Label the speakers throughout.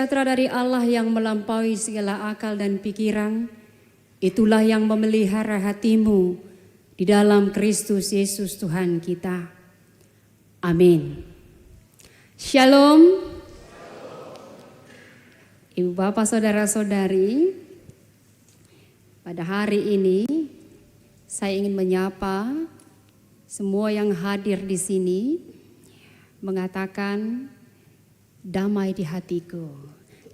Speaker 1: Sejahtera dari Allah yang melampaui segala akal dan pikiran, itulah yang memelihara hatimu di dalam Kristus Yesus Tuhan kita. Amin. Shalom. Ibu bapak saudara-saudari, pada hari ini saya ingin menyapa semua yang hadir di sini, mengatakan damai di hatiku,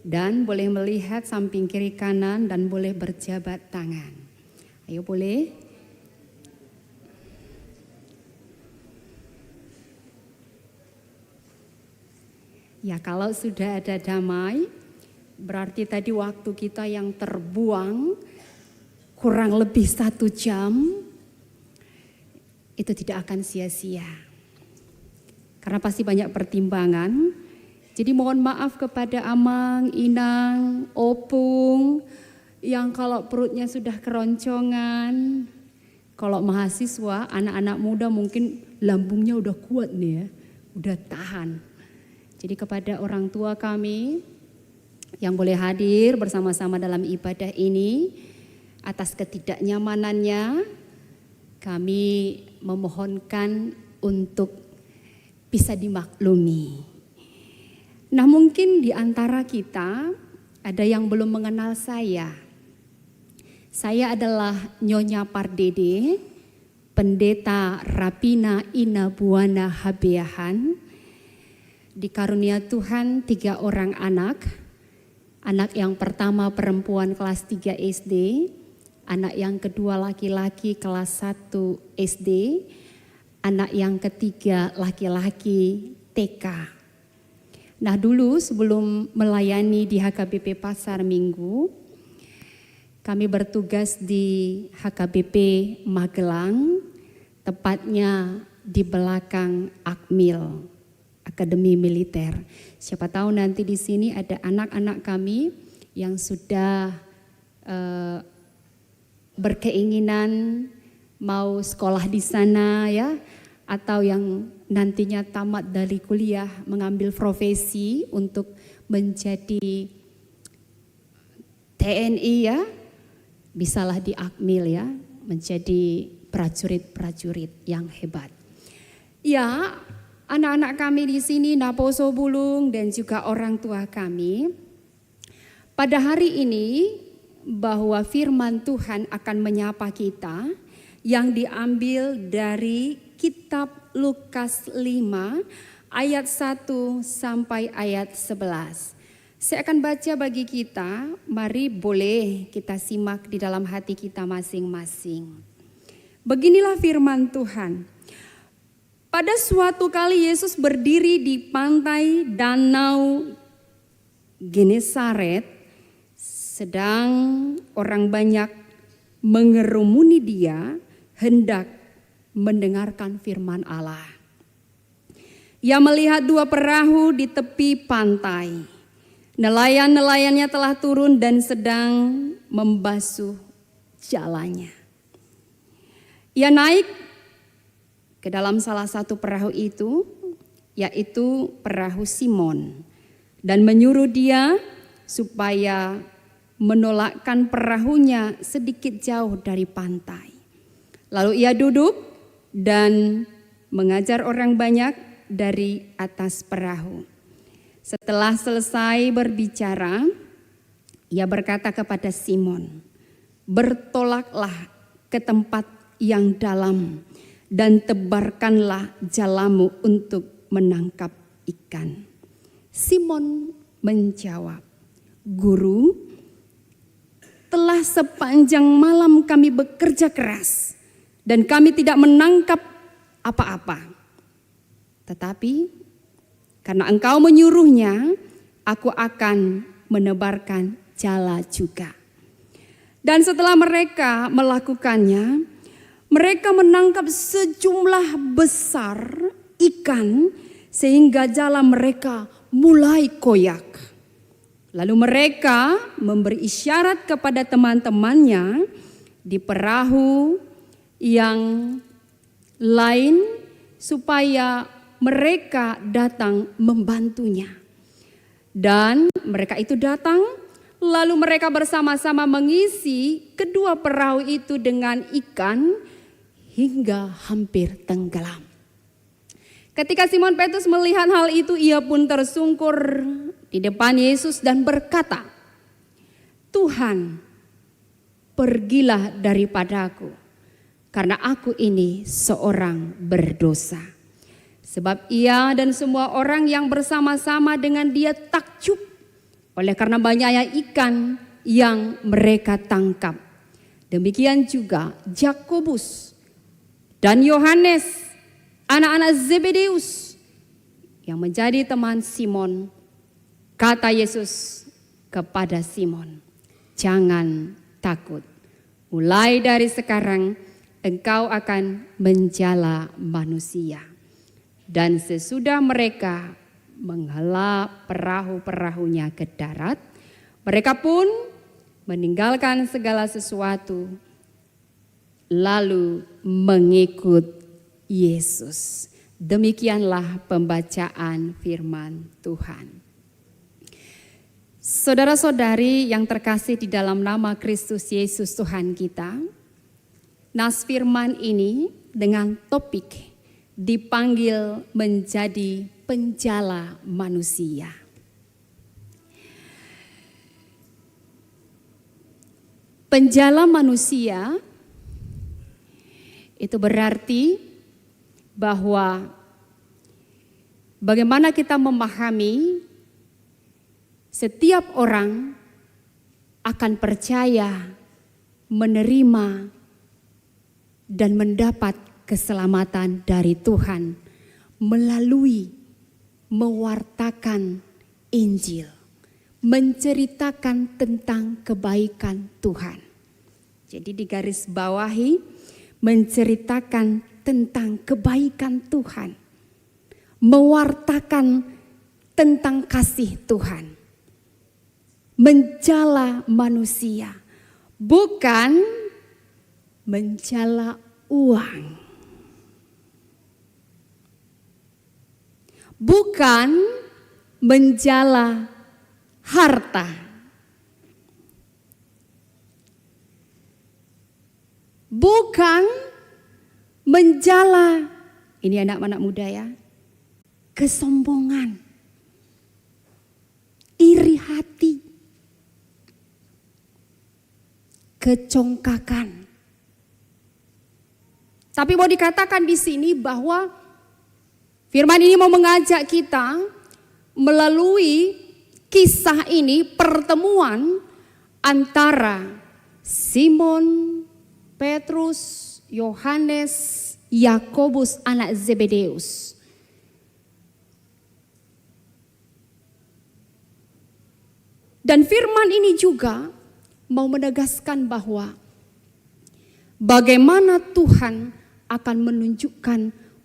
Speaker 1: dan boleh melihat samping kiri kanan dan boleh berjabat tangan. Ayo boleh. Ya, kalau sudah ada damai, berarti tadi waktu kita yang terbuang kurang lebih 1 jam itu tidak akan sia-sia. Karena pasti banyak pertimbangan. Jadi mohon maaf kepada Amang, Inang, Opung yang kalau perutnya sudah keroncongan. Kalau mahasiswa, anak-anak muda mungkin lambungnya udah kuat nih ya, udah tahan. Jadi kepada orang tua kami yang boleh hadir bersama-sama dalam ibadah ini, atas ketidaknyamanannya kami memohonkan untuk bisa dimaklumi. Nah, mungkin di antara kita ada yang belum mengenal saya. Saya adalah Nyonya Pardede, Pendeta Rapina Ina Buana Habeahan. Dikarunia Tuhan 3 orang anak. Anak yang pertama perempuan kelas 3 SD, anak yang kedua laki-laki kelas 1 SD, anak yang ketiga laki-laki TK. Nah, dulu sebelum melayani di HKBP Pasar Minggu, kami bertugas di HKBP Magelang, tepatnya di belakang Akmil, Akademi Militer. Siapa tahu nanti di sini ada anak-anak kami yang sudah berkeinginan mau sekolah di sana ya, atau yang nantinya tamat dari kuliah mengambil profesi untuk menjadi TNI ya, bisalah di Akmil ya, menjadi prajurit-prajurit yang hebat. Ya, anak-anak kami di sini, Naposo Bulung dan juga orang tua kami, pada hari ini bahwa firman Tuhan akan menyapa kita yang diambil dari Kitab Lukas 5 ayat 1 sampai ayat 11. Saya akan baca bagi kita, mari boleh kita simak di dalam hati kita masing-masing. Beginilah firman Tuhan. Pada suatu kali Yesus berdiri di pantai Danau Genesaret, sedang orang banyak mengerumuni dia hendak mendengarkan firman Allah. Ia melihat 2 perahu di tepi pantai. Nelayan-nelayannya telah turun dan sedang membasuh jalannya. Ia naik ke dalam salah satu perahu itu, yaitu perahu Simon, dan menyuruh dia supaya menolakkan perahunya sedikit jauh dari pantai. Lalu ia duduk dan mengajar orang banyak dari atas perahu. Setelah selesai berbicara, ia berkata kepada Simon, "Bertolaklah ke tempat yang dalam dan tebarkanlah jalamu untuk menangkap ikan." Simon menjawab, "Guru, telah sepanjang malam kami bekerja keras dan kami tidak menangkap apa-apa. Tetapi karena engkau menyuruhnya, aku akan menebarkan jala juga." Dan setelah mereka melakukannya, mereka menangkap sejumlah besar ikan sehingga jala mereka mulai koyak. Lalu mereka memberi isyarat kepada teman-temannya di perahu yang lain supaya mereka datang membantunya. Dan mereka itu datang, lalu mereka bersama-sama mengisi kedua perahu itu dengan ikan hingga hampir tenggelam. Ketika Simon Petrus melihat hal itu, ia pun tersungkur di depan Yesus dan berkata, "Tuhan, pergilah daripadaku, karena aku ini seorang berdosa." Sebab ia dan semua orang yang bersama-sama dengan dia takjub oleh karena banyaknya ikan yang mereka tangkap. Demikian juga Yakobus dan Yohanes, anak-anak Zebedeus yang menjadi teman Simon. Kata Yesus kepada Simon, "Jangan takut. Mulai dari sekarang engkau akan menjala manusia." Dan sesudah mereka menghela perahu-perahunya ke darat, mereka pun meninggalkan segala sesuatu lalu mengikut Yesus. Demikianlah pembacaan firman Tuhan. Saudara-saudari yang terkasih di dalam nama Kristus Yesus Tuhan kita, nas firman ini dengan topik dipanggil menjadi penjala manusia. Penjala manusia itu berarti bahwa bagaimana kita memahami setiap orang akan percaya, menerima, dan mendapat keselamatan dari Tuhan melalui mewartakan Injil, menceritakan tentang kebaikan Tuhan. Jadi digaris bawahi, menceritakan tentang kebaikan Tuhan, mewartakan tentang kasih Tuhan, menjala manusia, bukan menjala uang. Bukan menjala harta. Bukan menjala, ini anak-anak muda ya, kesombongan, iri hati, kecongkakan. Tapi mau dikatakan di sini bahwa firman ini mau mengajak kita melalui kisah ini, pertemuan antara Simon, Petrus, Yohanes, Yakobus anak Zebedeus. Dan firman ini juga mau menegaskan bahwa bagaimana Tuhan akan menunjukkan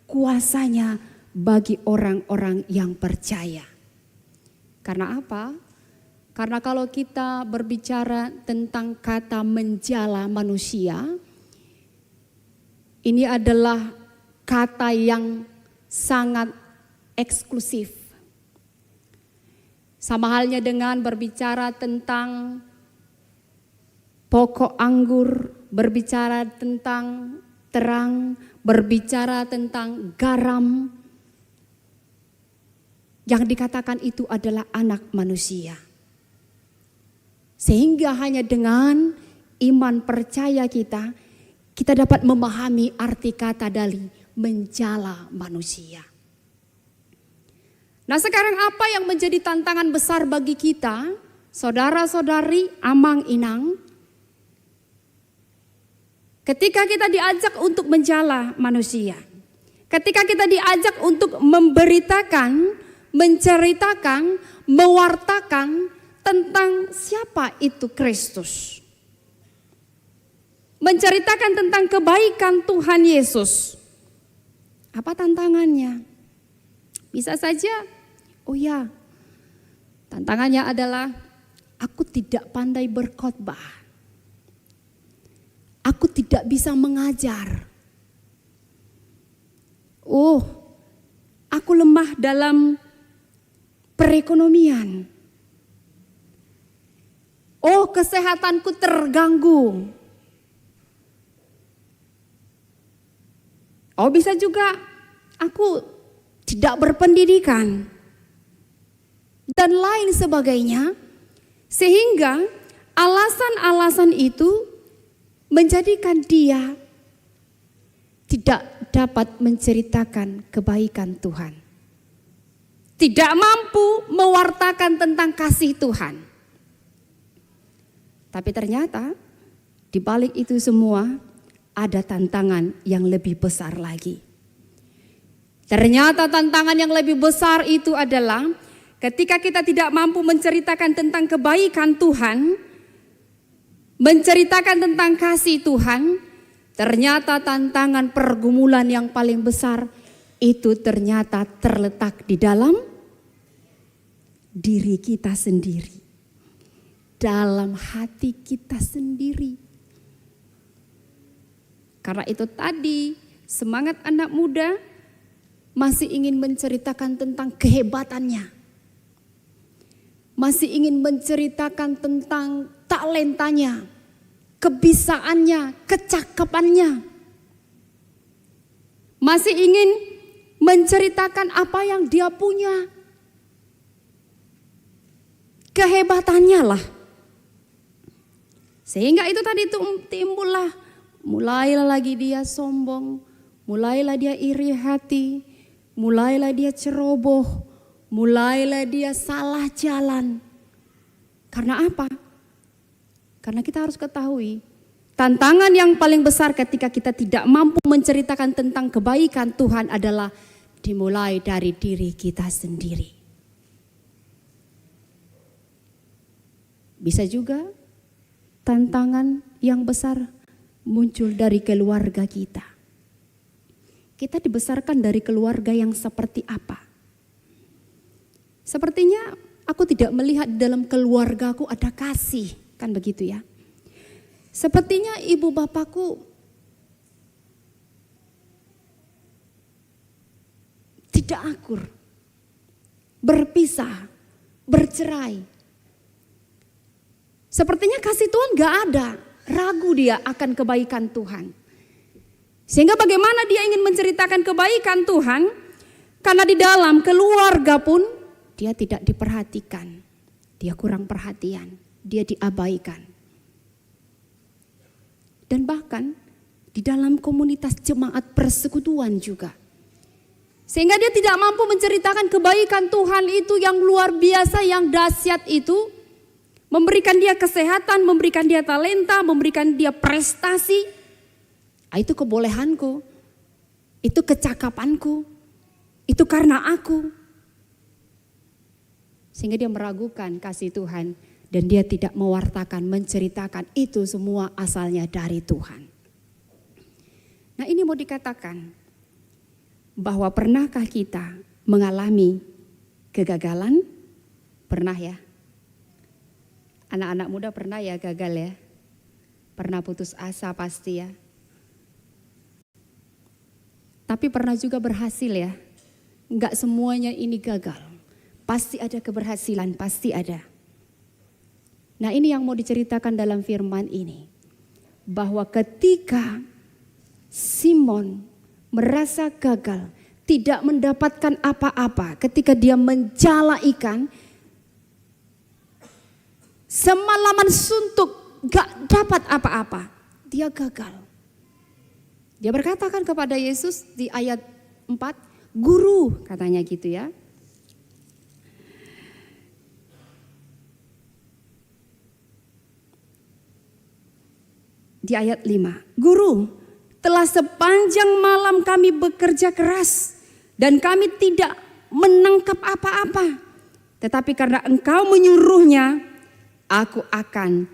Speaker 1: kuasanya bagi orang-orang yang percaya. Karena apa? Karena kalau kita berbicara tentang kata menjala manusia, ini adalah kata yang sangat eksklusif. Sama halnya dengan berbicara tentang pokok anggur, berbicara tentang terang, berbicara tentang garam. Yang dikatakan itu adalah anak manusia. Sehingga hanya dengan iman percaya kita dapat memahami arti kata dari menjala manusia. Nah, sekarang apa yang menjadi tantangan besar bagi kita, saudara-saudari, amang inang? Ketika kita diajak untuk menjala manusia, ketika kita diajak untuk memberitakan, menceritakan, mewartakan tentang siapa itu Kristus. Menceritakan tentang kebaikan Tuhan Yesus. Apa tantangannya? Bisa saja, oh ya, tantangannya adalah aku tidak pandai berkhotbah. Aku tidak bisa mengajar. Oh, aku lemah dalam perekonomian. Oh, kesehatanku terganggu. Oh, bisa juga aku tidak berpendidikan dan lain sebagainya. Sehingga alasan-alasan itu menjadikan dia tidak dapat menceritakan kebaikan Tuhan. Tidak mampu mewartakan tentang kasih Tuhan. Tapi ternyata di balik itu semua ada tantangan yang lebih besar lagi. Ternyata tantangan yang lebih besar itu adalah ketika kita tidak mampu menceritakan tentang kebaikan Tuhan, menceritakan tentang kasih Tuhan, ternyata tantangan pergumulan yang paling besar itu ternyata terletak di dalam diri kita sendiri, dalam hati kita sendiri. Karena itu tadi semangat anak muda masih ingin menceritakan tentang kehebatannya, masih ingin menceritakan tentang talentanya, kebisaannya, kecakapannya, masih ingin menceritakan apa yang dia punya, kehebatannya lah. Sehingga itu tadi timbullah, mulailah lagi dia sombong, mulailah dia iri hati, mulailah dia ceroboh, mulailah dia salah jalan. Karena apa? Karena kita harus ketahui, tantangan yang paling besar ketika kita tidak mampu menceritakan tentang kebaikan Tuhan adalah dimulai dari diri kita sendiri. Bisa juga tantangan yang besar muncul dari keluarga kita. Kita dibesarkan dari keluarga yang seperti apa? Sepertinya aku tidak melihat dalam keluargaku ada kasih, kan begitu ya. Sepertinya ibu bapakku tidak akur, berpisah, bercerai. Sepertinya kasih Tuhan gak ada, ragu dia akan kebaikan Tuhan. Sehingga bagaimana dia ingin menceritakan kebaikan Tuhan, karena di dalam keluarga pun dia tidak diperhatikan, dia kurang perhatian, dia diabaikan. Dan bahkan di dalam komunitas jemaat persekutuan juga. Sehingga dia tidak mampu menceritakan kebaikan Tuhan itu yang luar biasa, yang dahsyat itu. Memberikan dia kesehatan, memberikan dia talenta, memberikan dia prestasi. Itu kebolehanku, itu kecakapanku, itu karena aku. Sehingga dia meragukan kasih Tuhan dan dia tidak mewartakan, menceritakan itu semua asalnya dari Tuhan. Nah, ini mau dikatakan bahwa pernahkah kita mengalami kegagalan? Pernah ya? Anak-anak muda pernah ya gagal ya? Pernah putus asa pasti ya? Tapi pernah juga berhasil ya? Enggak semuanya ini gagal. Pasti ada keberhasilan, pasti ada. Nah, ini yang mau diceritakan dalam firman ini. Bahwa ketika Simon merasa gagal, tidak mendapatkan apa-apa, ketika dia menjala ikan, semalaman suntuk, gak dapat apa-apa, dia gagal. Dia berkatakan kepada Yesus di ayat 4, Guru, katanya gitu ya. Di ayat 5, Guru, telah sepanjang malam kami bekerja keras dan kami tidak menangkap apa-apa. Tetapi karena Engkau menyuruhnya, aku akan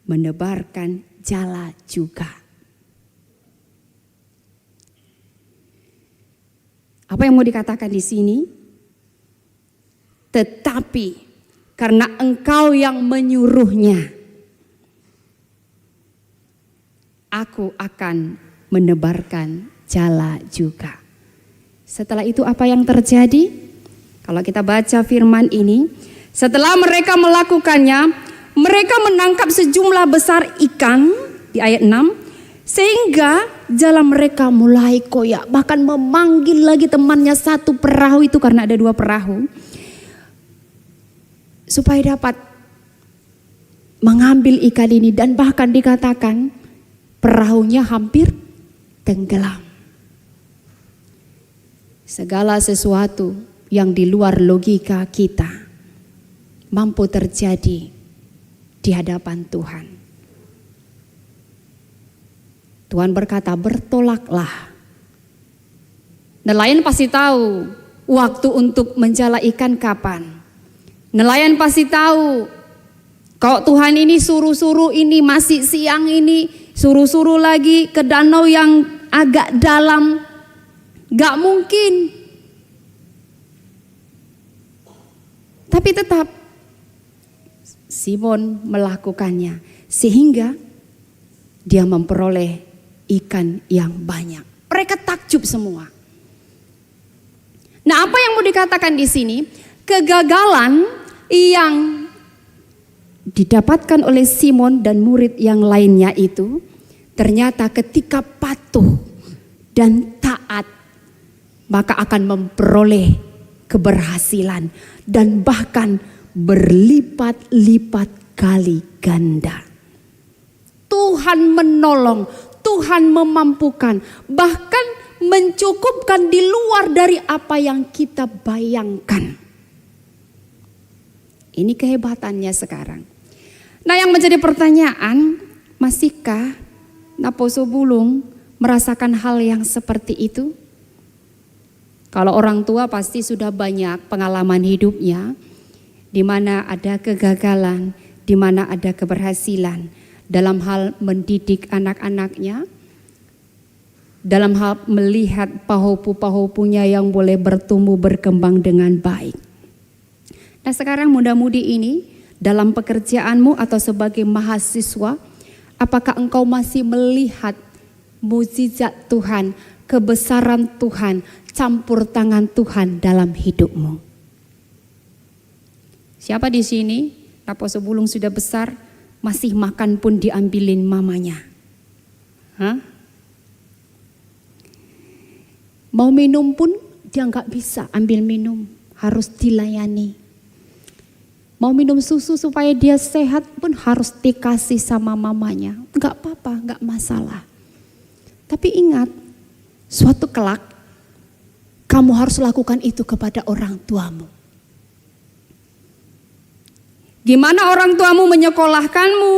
Speaker 1: menebarkan jala juga. Apa yang mau dikatakan di sini? Tetapi karena Engkau yang menyuruhnya, aku akan menebarkan jala juga. Setelah itu apa yang terjadi? Kalau kita baca firman ini, setelah mereka melakukannya, mereka menangkap sejumlah besar ikan di ayat 6, sehingga jalan mereka mulai koyak. Bahkan memanggil lagi temannya satu perahu itu, karena ada 2 perahu, supaya dapat mengambil ikan ini. Dan bahkan dikatakan perahunya hampir tenggelam. Segala sesuatu yang di luar logika kita mampu terjadi di hadapan Tuhan. Tuhan berkata, bertolaklah. Nelayan pasti tahu waktu untuk menjala ikan kapan. Nelayan pasti tahu kalau Tuhan ini suruh-suruh ini masih siang ini, suruh-suruh lagi ke danau yang agak dalam. Gak mungkin. Tapi tetap Simon melakukannya, sehingga dia memperoleh ikan yang banyak. Mereka takjub semua. Nah, apa yang mau dikatakan di sini? Kegagalan yang didapatkan oleh Simon dan murid yang lainnya itu ternyata ketika patuh dan taat, maka akan memperoleh keberhasilan dan bahkan berlipat-lipat kali ganda. Tuhan menolong, Tuhan memampukan, bahkan mencukupkan di luar dari apa yang kita bayangkan. Ini kehebatannya sekarang. Nah, yang menjadi pertanyaan, masihkah Naposo Bulung merasakan hal yang seperti itu? Kalau orang tua pasti sudah banyak pengalaman hidupnya, di mana ada kegagalan, di mana ada keberhasilan dalam hal mendidik anak-anaknya, dalam hal melihat pahopu-pahopunya yang boleh bertumbuh berkembang dengan baik. Nah, sekarang muda-mudi ini dalam pekerjaanmu atau sebagai mahasiswa, apakah engkau masih melihat mukjizat Tuhan, kebesaran Tuhan, campur tangan Tuhan dalam hidupmu? Siapa di sini, Naposo Bulung sudah besar, masih makan pun diambilin mamanya? Hah? Mau minum pun dia nggak bisa ambil minum, harus dilayani. Mau minum susu supaya dia sehat pun harus dikasih sama mamanya. Nggak apa-apa, nggak masalah. Tapi ingat, suatu kelak kamu harus lakukan itu kepada orang tuamu. Gimana orang tuamu menyekolahkanmu,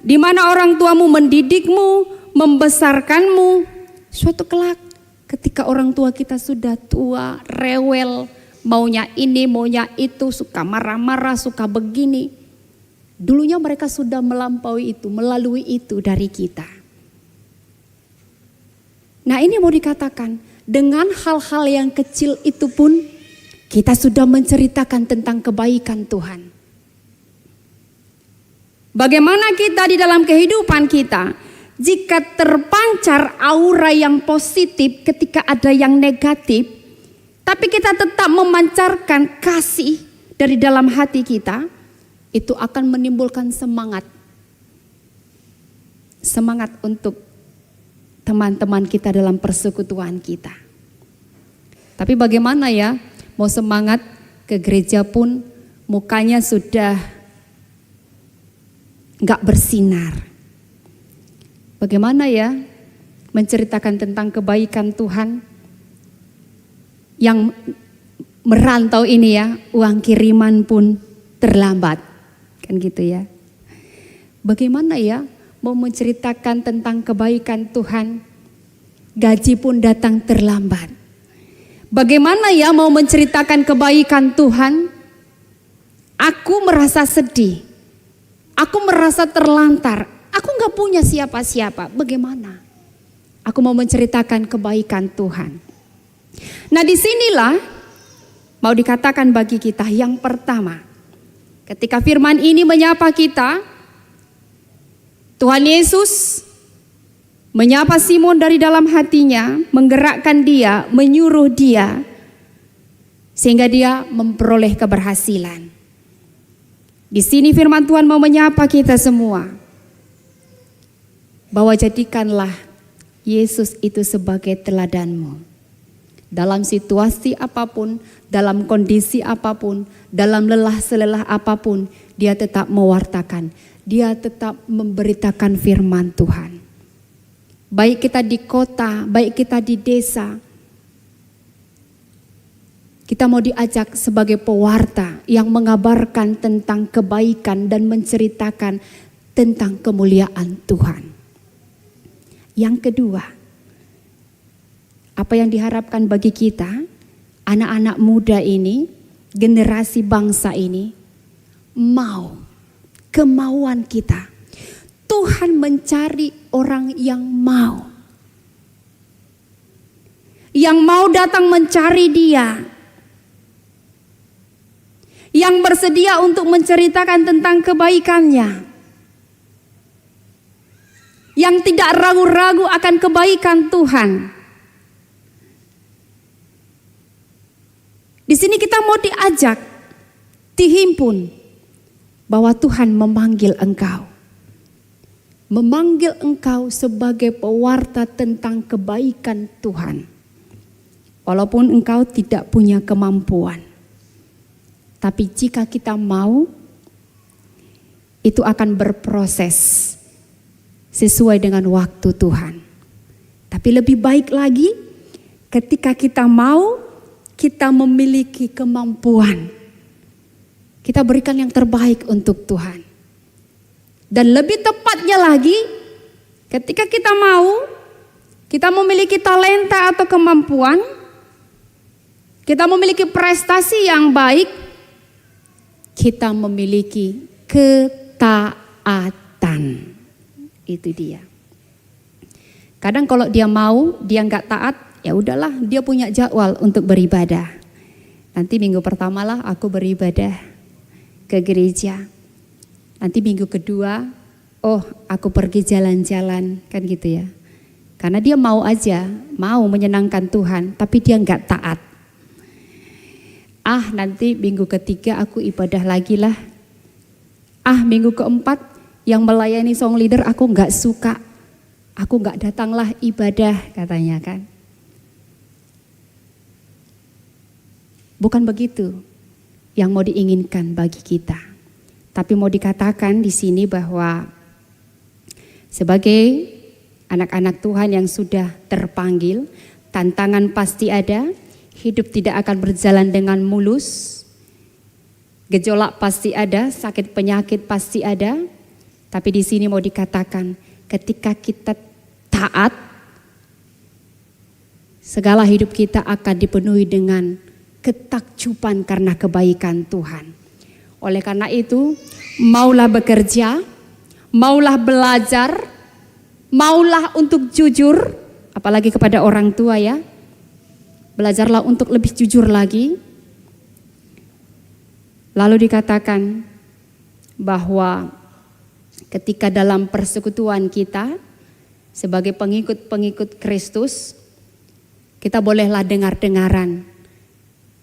Speaker 1: di mana orang tuamu mendidikmu, membesarkanmu. Suatu kelak ketika orang tua kita sudah tua, rewel, maunya ini, maunya itu, suka marah-marah, suka begini. Dulunya mereka sudah melampaui itu, melalui itu dari kita. Nah, ini mau dikatakan, dengan hal-hal yang kecil itu pun kita sudah menceritakan tentang kebaikan Tuhan. Bagaimana kita di dalam kehidupan kita, jika terpancar aura yang positif ketika ada yang negatif, tapi kita tetap memancarkan kasih dari dalam hati kita, itu akan menimbulkan semangat. Semangat untuk teman-teman kita dalam persekutuan kita. Tapi bagaimana ya, mau semangat ke gereja pun mukanya sudah gak bersinar. Bagaimana ya menceritakan tentang kebaikan Tuhan yang merantau ini ya, uang kiriman pun terlambat. Kan gitu ya. Bagaimana ya mau menceritakan tentang kebaikan Tuhan, gaji pun datang terlambat. Bagaimana ya mau menceritakan kebaikan Tuhan, aku merasa sedih, aku merasa terlantar, aku gak punya siapa-siapa. Bagaimana aku mau menceritakan kebaikan Tuhan? Nah, disinilah mau dikatakan bagi kita yang pertama, ketika firman ini menyapa kita, Tuhan Yesus menyapa Simon dari dalam hatinya, menggerakkan dia, menyuruh dia, sehingga dia memperoleh keberhasilan. Di sini firman Tuhan mau menyapa kita semua. Bahwa jadikanlah Yesus itu sebagai teladanmu. Dalam situasi apapun, dalam kondisi apapun, dalam lelah selelah apapun, dia tetap mewartakan. Dia tetap memberitakan firman Tuhan. Baik kita di kota, baik kita di desa, kita mau diajak sebagai pewarta yang mengabarkan tentang kebaikan dan menceritakan tentang kemuliaan Tuhan. Yang kedua, apa yang diharapkan bagi kita, anak-anak muda ini, generasi bangsa ini, kemauan kita. Tuhan mencari orang yang mau. Yang mau datang mencari Dia. Yang bersedia untuk menceritakan tentang kebaikannya. Yang tidak ragu-ragu akan kebaikan Tuhan. Di sini kita mau diajak, dihimpun bahwa Tuhan memanggil engkau. Memanggil engkau sebagai pewarta tentang kebaikan Tuhan. Walaupun engkau tidak punya kemampuan. Tapi jika kita mau, itu akan berproses sesuai dengan waktu Tuhan. Tapi lebih baik lagi ketika kita mau, kita memiliki kemampuan. Kita berikan yang terbaik untuk Tuhan. Dan lebih tepatnya lagi, ketika kita mau, kita memiliki talenta atau kemampuan, kita memiliki prestasi yang baik, kita memiliki ketaatan. Itu dia. Kadang kalau dia mau, dia nggak taat, ya udahlah, dia punya jadwal untuk beribadah. Nanti minggu pertama lah aku beribadah ke gereja. Nanti minggu kedua, aku pergi jalan-jalan, kan gitu ya. Karena dia mau aja, mau menyenangkan Tuhan, tapi dia nggak taat. Nanti minggu ketiga aku ibadah lagi lah. Minggu keempat yang melayani song leader aku nggak suka. Aku nggak datanglah ibadah, katanya kan. Bukan begitu yang mau diinginkan bagi kita. Tapi mau dikatakan di sini bahwa sebagai anak-anak Tuhan yang sudah terpanggil, tantangan pasti ada, hidup tidak akan berjalan dengan mulus, gejolak pasti ada, sakit penyakit pasti ada. Tapi di sini mau dikatakan, ketika kita taat, segala hidup kita akan dipenuhi dengan ketakjuban karena kebaikan Tuhan. Oleh karena itu, maulah bekerja, maulah belajar, maulah untuk jujur, apalagi kepada orang tua ya. Belajarlah untuk lebih jujur lagi. Lalu dikatakan bahwa ketika dalam persekutuan kita sebagai pengikut-pengikut Kristus, kita bolehlah dengar-dengaran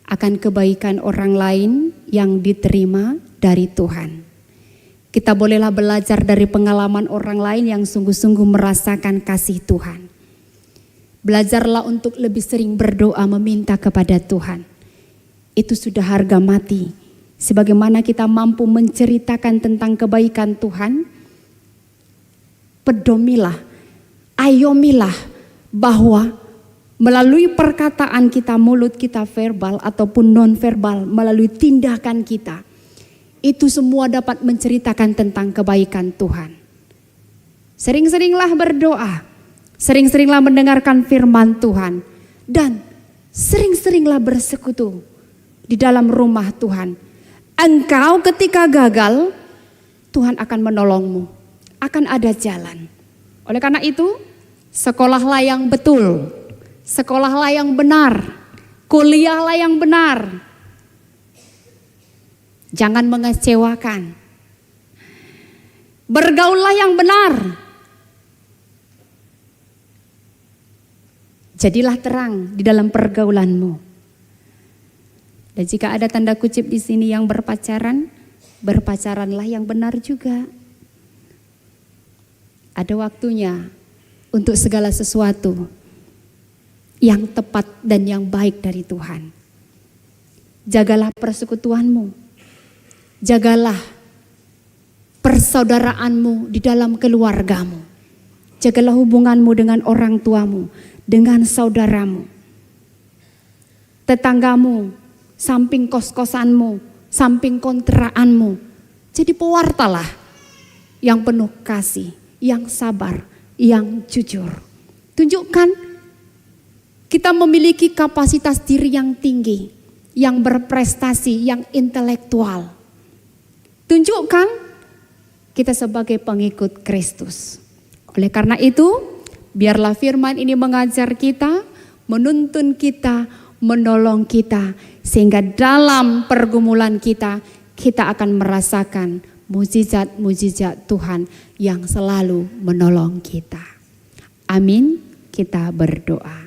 Speaker 1: akan kebaikan orang lain yang diterima dari Tuhan. Kita bolehlah belajar dari pengalaman orang lain yang sungguh-sungguh merasakan kasih Tuhan. Belajarlah untuk lebih sering berdoa meminta kepada Tuhan. Itu sudah harga mati. Sebagaimana kita mampu menceritakan tentang kebaikan Tuhan, pedomilah, ayomilah bahwa melalui perkataan kita, mulut kita verbal ataupun non-verbal, melalui tindakan kita, itu semua dapat menceritakan tentang kebaikan Tuhan. Sering-seringlah berdoa, sering-seringlah mendengarkan firman Tuhan, dan sering-seringlah bersekutu di dalam rumah Tuhan. Engkau ketika gagal, Tuhan akan menolongmu, akan ada jalan. Oleh karena itu, sekolahlah yang betul. Sekolahlah yang benar, kuliahlah yang benar. Jangan mengecewakan. Bergaullah yang benar. Jadilah terang di dalam pergaulanmu. Dan jika ada tanda kutip di sini yang berpacaran, berpacaranlah yang benar juga. Ada waktunya untuk segala sesuatu yang tepat dan yang baik dari Tuhan. Jagalah persekutuanmu, jagalah persaudaraanmu di dalam keluargamu, jagalah hubunganmu dengan orang tuamu, dengan saudaramu, tetanggamu, samping kos-kosanmu, samping kontraanmu. Jadi pewartalah yang penuh kasih, yang sabar, yang jujur. Tunjukkan kita memiliki kapasitas diri yang tinggi, yang berprestasi, yang intelektual. Tunjukkan kita sebagai pengikut Kristus. Oleh karena itu, biarlah firman ini mengajar kita, menuntun kita, menolong kita, sehingga dalam pergumulan kita akan merasakan mujizat-mujizat Tuhan yang selalu menolong kita. Amin. Kita berdoa.